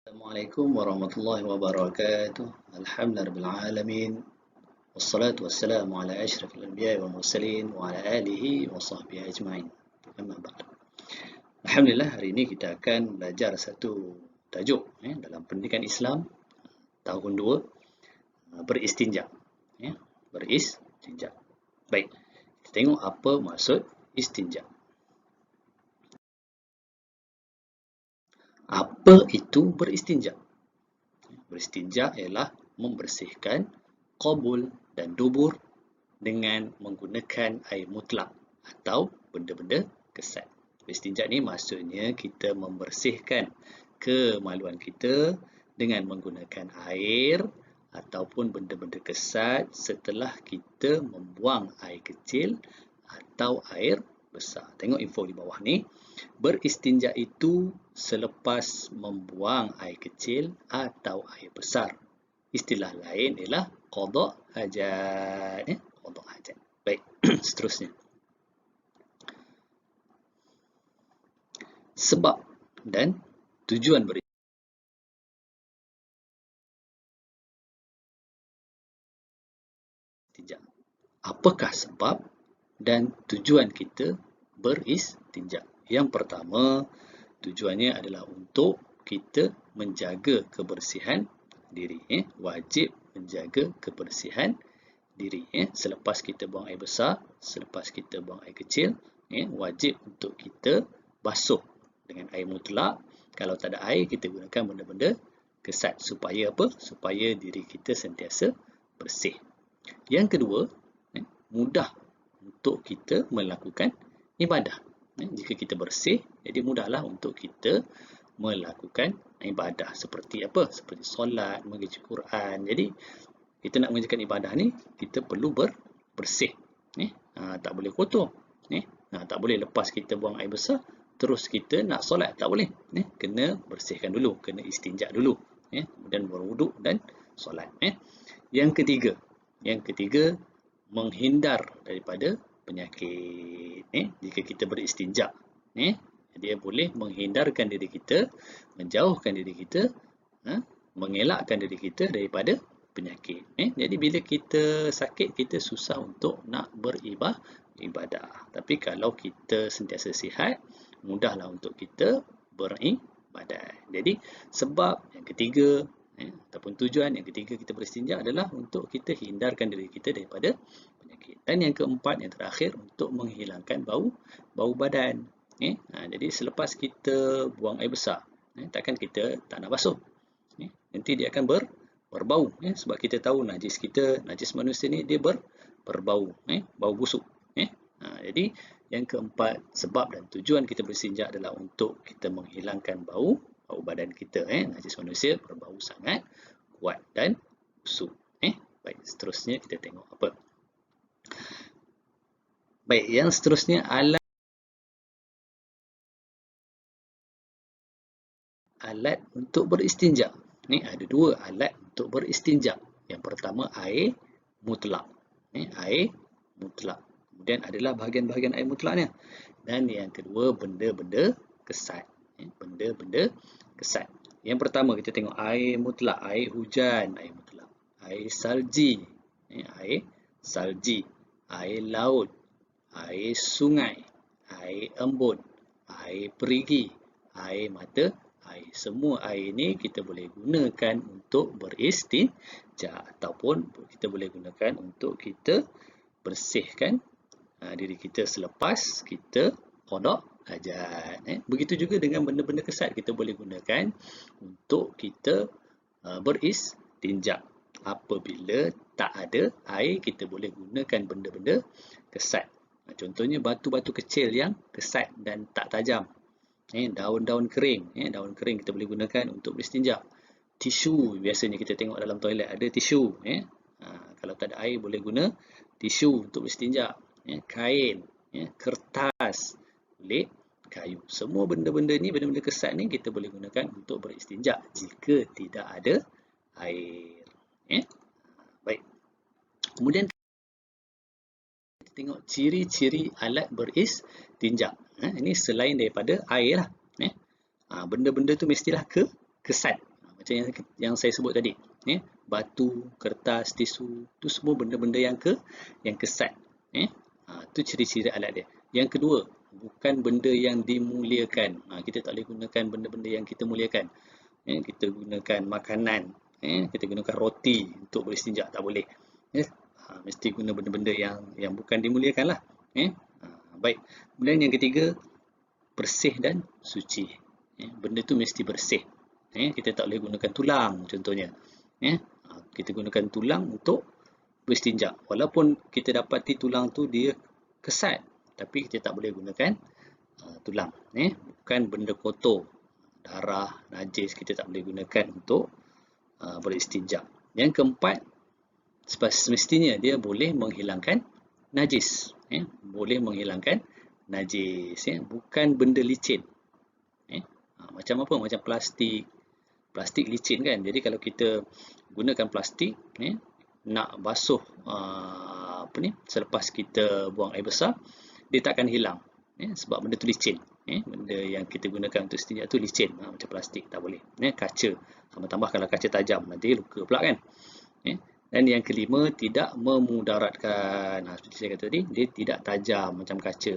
Assalamualaikum warahmatullahi wabarakatuh. Alhamdulillahirabbil alamin. Wassalatu wassalamu ala asyrafil anbiya'i wal mursalin wa ala alihi wa sahbihi ajma'in. Amma ba'd. Alhamdulillah, hari ini kita akan belajar satu tajuk dalam pendidikan Islam tahun 2, beristinja. Beristinja. Baik. Kita tengok apa maksud istinja. Apa itu beristinja? Beristinja ialah membersihkan qabul dan dubur dengan menggunakan air mutlak atau benda-benda kesat. Beristinja ni maksudnya kita membersihkan kemaluan kita dengan menggunakan air ataupun benda-benda kesat setelah kita membuang air kecil atau air besar. Tengok info di bawah ni. Beristinja itu selepas membuang air kecil atau air besar. Istilah lain ialah qada hajat. Qada hajat. Baik, seterusnya. Sebab dan tujuan beristinja. Apakah sebab dan tujuan kita beristinja? Yang pertama, tujuannya adalah untuk kita menjaga kebersihan diri. Wajib menjaga kebersihan diri. Selepas kita buang air besar, selepas kita buang air kecil, wajib untuk kita basuh dengan air mutlak. Kalau tak ada air, kita gunakan benda-benda kesat. Supaya apa? Supaya diri kita sentiasa bersih. Yang kedua, mudah untuk kita melakukan ibadah. Jika kita bersih, jadi mudahlah untuk kita melakukan ibadah. Seperti apa? Seperti solat, membaca Quran. Jadi, kita nak mengerjakan ibadah ni, kita perlu bersih. Tak boleh kotor. Tak boleh lepas kita buang air besar, terus kita nak solat. Tak boleh. Kena bersihkan dulu. Kena istinja dulu. Kemudian berwuduk dan solat. Yang ketiga, menghindar daripada penyakit. Jika kita beristinja, dia boleh menghindarkan diri kita, menjauhkan diri kita, mengelakkan diri kita daripada penyakit. Jadi bila kita sakit, kita susah untuk nak beribadah. Tapi kalau kita sentiasa sihat, mudahlah untuk kita beribadah. Jadi sebab yang ketiga ataupun tujuan yang ketiga kita beristinja adalah untuk kita hindarkan diri kita daripada penyakit. Dan yang keempat, yang terakhir, untuk menghilangkan bau badan. Jadi selepas kita buang air besar, takkan kita tak nak basuh. Nanti dia akan berbau. Sebab kita tahu najis manusia ni dia berbau, bau busuk. Jadi yang keempat, sebab dan tujuan kita beristinja adalah untuk kita menghilangkan bau badan kita. Najis manusia berbau sangat kuat dan busuk. Baik, seterusnya kita tengok apa. Baik, yang seterusnya alat untuk beristinja. Ni ada dua alat untuk beristinja. Yang pertama, air mutlak. Air mutlak. Kemudian adalah bahagian-bahagian air mutlaknya. Dan yang kedua, benda-benda kesat. Benda-benda kesat. Yang pertama, kita tengok air mutlak. Air hujan, air mutlak. Air salji. Air salji. Air laut. Air sungai. Air embun. Air perigi. Air mata air. Semua air ini kita boleh gunakan untuk beristinja ataupun kita boleh gunakan untuk kita bersihkan diri kita selepas kita qada hajat. Begitu juga dengan benda-benda kesat kita boleh gunakan untuk kita beristinja. Apabila tak ada air, kita boleh gunakan benda-benda kesat. Contohnya batu-batu kecil yang kesat dan tak tajam. Daun-daun kering. Daun kering kita boleh gunakan untuk beristinja. Tisu, biasanya kita tengok dalam toilet ada tisu. Kalau tak ada air, boleh guna tisu untuk beristinja. Kain, kertas, kulit kayu. Semua benda-benda ni, benda-benda kesat ni kita boleh gunakan untuk beristinja jika tidak ada air. Baik. Kemudian kita tengok ciri-ciri alat beristinja. Ini selain daripada air lah. Benda-benda tu mestilah kesat. Macam yang saya sebut tadi. Batu, kertas, tisu, tu semua benda-benda yang kesat. Tu ciri-ciri alat dia. Yang kedua, bukan benda yang dimuliakan. Kita tak boleh gunakan benda-benda yang kita muliakan. Kita gunakan makanan, kita gunakan roti untuk beristinja, tak boleh. Mesti guna benda-benda yang bukan dimuliakan lah. Baik. Kemudian yang ketiga, bersih dan suci. Benda tu mesti bersih. Kita tak boleh gunakan tulang contohnya. Kita gunakan tulang untuk beristinja. Walaupun kita dapati tulang tu dia kesat, tapi kita tak boleh gunakan tulang. Bukan benda kotor, darah, najis, kita tak boleh gunakan untuk beristinja. Yang keempat, semestinya dia boleh menghilangkan najis. Boleh menghilangkan najis. Bukan benda licin. Macam apa? Macam plastik. Plastik licin kan. Jadi kalau kita gunakan plastik, nak basuh selepas kita buang air besar, dia tak akan hilang. Sebab benda tu licin. Benda yang kita gunakan untuk istinja tu licin. Macam plastik, tak boleh. Kaca. Tambah-tambah kalau kaca tajam, nanti luka pula kan. Dan yang kelima, tidak memudaratkan. Seperti saya kata tadi, dia tidak tajam macam kaca.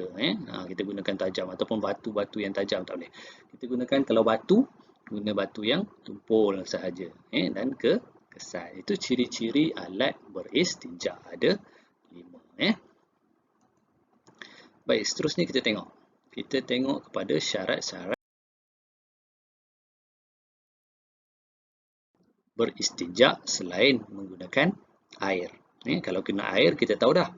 Kita gunakan tajam ataupun batu-batu yang tajam, tak boleh. Kita gunakan kalau batu, guna batu yang tumpul sahaja. Dan kesat. Itu ciri-ciri alat beristinja. Ada 5. Baik, seterusnya kita tengok. Kita tengok kepada syarat-syarat beristinja selain menggunakan air. Kalau kena air, kita tahu dah.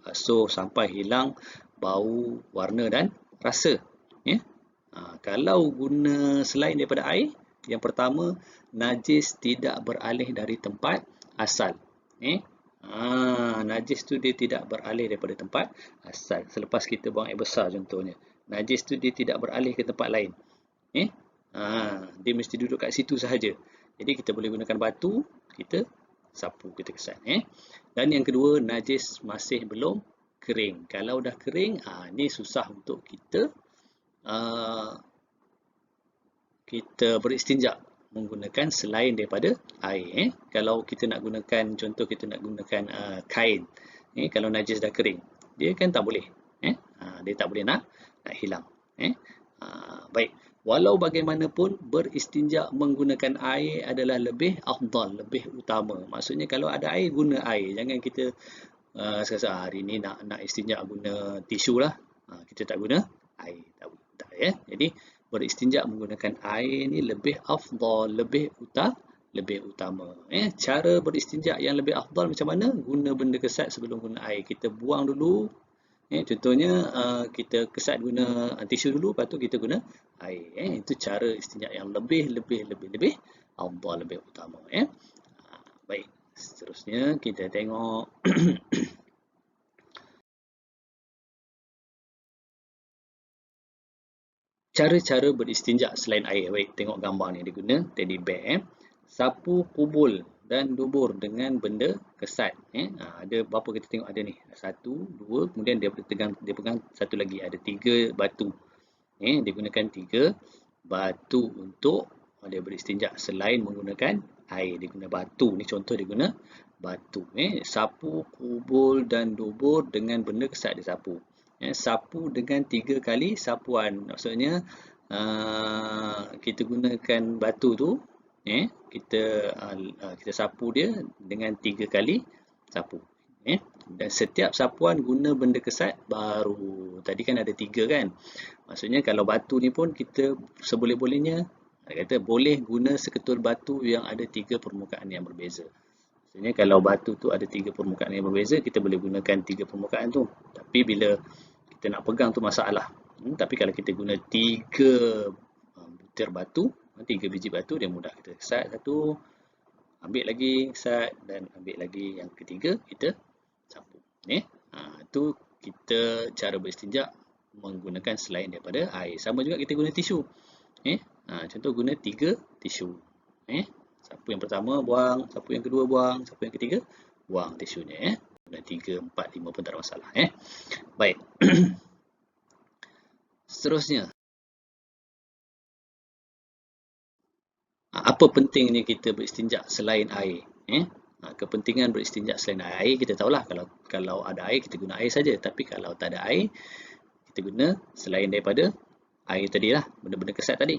Basuh sampai hilang bau, warna dan rasa. Kalau guna selain daripada air, yang pertama, najis tidak beralih dari tempat asal. Najis tu dia tidak beralih daripada tempat asal. Selepas kita buang air besar contohnya, najis tu dia tidak beralih ke tempat lain. Dia mesti duduk kat situ sahaja. Jadi kita boleh gunakan batu, kita sapu, kita kesat. Dan yang kedua, najis masih belum kering. Kalau dah kering, ni susah untuk kita beristinja menggunakan selain daripada air. Kalau kita nak gunakan, contoh kita nak gunakan kain, kalau najis dah kering, dia kan tak boleh. Dia tak boleh nak hilang. Baik, walau bagaimanapun beristinja menggunakan air adalah lebih afdal, lebih utama. Maksudnya kalau ada air, guna air. Jangan kita hari ni nak istinja guna tisu lah. Kita tak guna air. Tak, Jadi beristinja menggunakan air ni lebih afdal, lebih utama. Cara beristinja yang lebih afdal macam mana? Guna benda kesat sebelum guna air. Kita buang dulu. Contohnya kita kesat guna tisu dulu, lepas tu kita guna air. Itu cara istinja yang lebih afdal, lebih utama. Baik, seterusnya kita tengok cara-cara beristinja selain air. Baik, tengok gambar ni, dia guna teddy bear. Sapu, kubul dan dubur dengan benda kesat. Ada berapa kita tengok ada ni? 1, 2, kemudian dia pegang satu lagi, ada 3 batu. Dia gunakan 3 batu untuk dia beristinja selain menggunakan air. Dia guna batu. Ni contoh dia guna batu. Sapu, kubul dan dubur dengan benda kesat dia sapu. Sapu dengan 3 kali sapuan. Maksudnya kita gunakan batu tu, kita sapu dia dengan 3 kali sapu. Dan setiap sapuan guna benda kesat baru. Tadi kan ada 3 kan. Maksudnya kalau batu ni pun kita seboleh-bolehnya kata boleh guna seketul batu yang ada 3 permukaan yang berbeza. Maksudnya kalau batu tu ada 3 permukaan yang berbeza, kita boleh gunakan 3 permukaan tu. Tapi bila kita nak pegang tu masalah. Tapi kalau kita guna 3 butir batu, 3 biji batu, dia mudah. Kita kesat satu, ambil lagi, kesat, dan ambil lagi yang ketiga, kita sapu. Itu kita cara beristinja menggunakan selain daripada air. Sama juga kita guna tisu. Contoh guna 3 tisu. Sapu yang pertama, buang. Sapu yang kedua, buang. Sapu yang ketiga, buang tisunya. Guna 3, 4, 5 pun tak ada masalah. Baik. Seterusnya. Apa pentingnya kita beristinja selain air? Kepentingan beristinja selain air, kita tahulah kalau ada air kita guna air saja, tapi kalau tak ada air kita guna selain daripada air tadilah, benda-benda kesat tadi.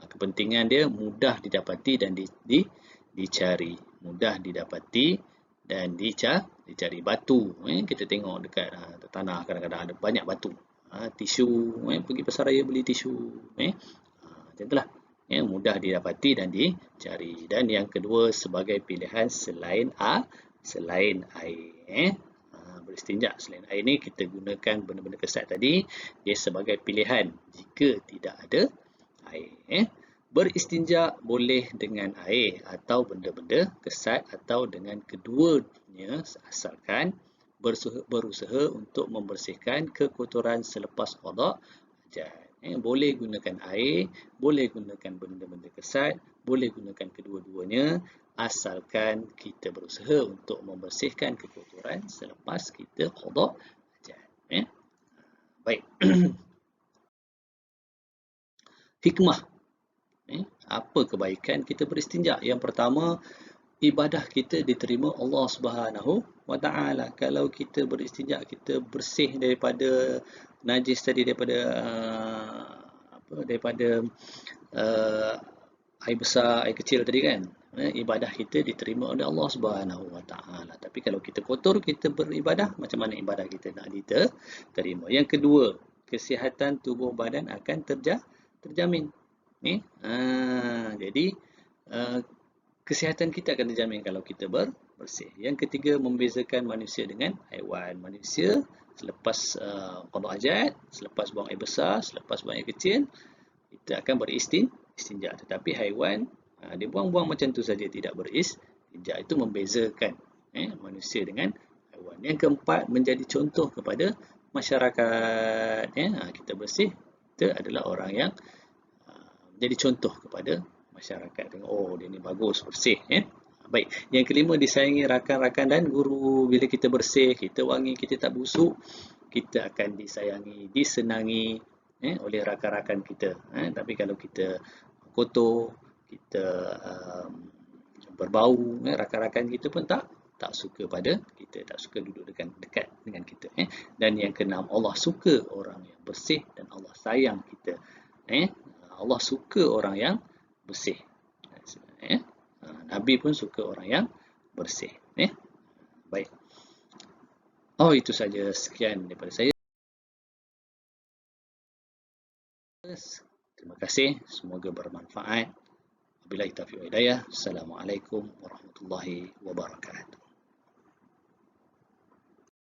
Kepentingan dia mudah didapati dan dicari, mudah didapati dan dicari. Batu, kita tengok dekat tanah kadang-kadang ada banyak batu. Tisu, pergi pasar raya beli tisu, macam itulah. Mudah didapati dan dicari. Dan yang kedua, sebagai pilihan selain air. Beristinja selain air ni kita gunakan benda-benda kesat tadi, dia sebagai pilihan jika tidak ada air. Beristinja boleh dengan air atau benda-benda kesat atau dengan keduanya, asalkan berusaha untuk membersihkan kekotoran selepas qada hajat. Boleh gunakan air, boleh gunakan benda-benda kesat, boleh gunakan kedua-duanya, asalkan kita berusaha untuk membersihkan kekotoran selepas kita qada hajat. Baik. Hikmah. Apa kebaikan kita beristinja? Yang pertama, ibadah kita diterima Allah Subhanahu wa Ta'ala. Kalau kita beristinja, kita bersih daripada najis tadi, daripada air besar, air kecil tadi kan. Ibadah kita diterima oleh Allah Subhanahu wa Ta'ala. Tapi kalau kita kotor, kita beribadah, macam mana ibadah kita nak diterima? Yang kedua, kesihatan tubuh badan akan terjamin. Jadi kesihatan kita akan terjamin kalau kita bersih. Yang ketiga, membezakan manusia dengan haiwan. Manusia selepas qada hajat, selepas buang air besar, selepas buang air kecil, kita akan beristinja. Tetapi haiwan, dia buang-buang macam tu saja, tidak beristinja. Itu membezakan manusia dengan haiwan. Yang keempat, menjadi contoh kepada masyarakat. Kita bersih, kita adalah orang yang menjadi contoh kepada masyarakat. Tengok, oh dia ni bagus, bersih. Baik. Yang kelima, disayangi rakan-rakan dan guru. Bila kita bersih, kita wangi, kita tak busuk, kita akan disayangi, disenangi oleh rakan-rakan kita. Tapi kalau kita kotor, kita berbau, rakan-rakan kita pun tak suka pada kita, tak suka duduk dekat dengan kita. Dan yang keenam, Allah suka orang yang bersih dan Allah sayang kita. Allah suka orang yang bersih. Nabi pun suka orang yang bersih. Baik. Oh, itu saja, sekian daripada saya. Terima kasih, semoga bermanfaat. Wabillahi taufiq wal hidayah. Assalamualaikum warahmatullahi wabarakatuh.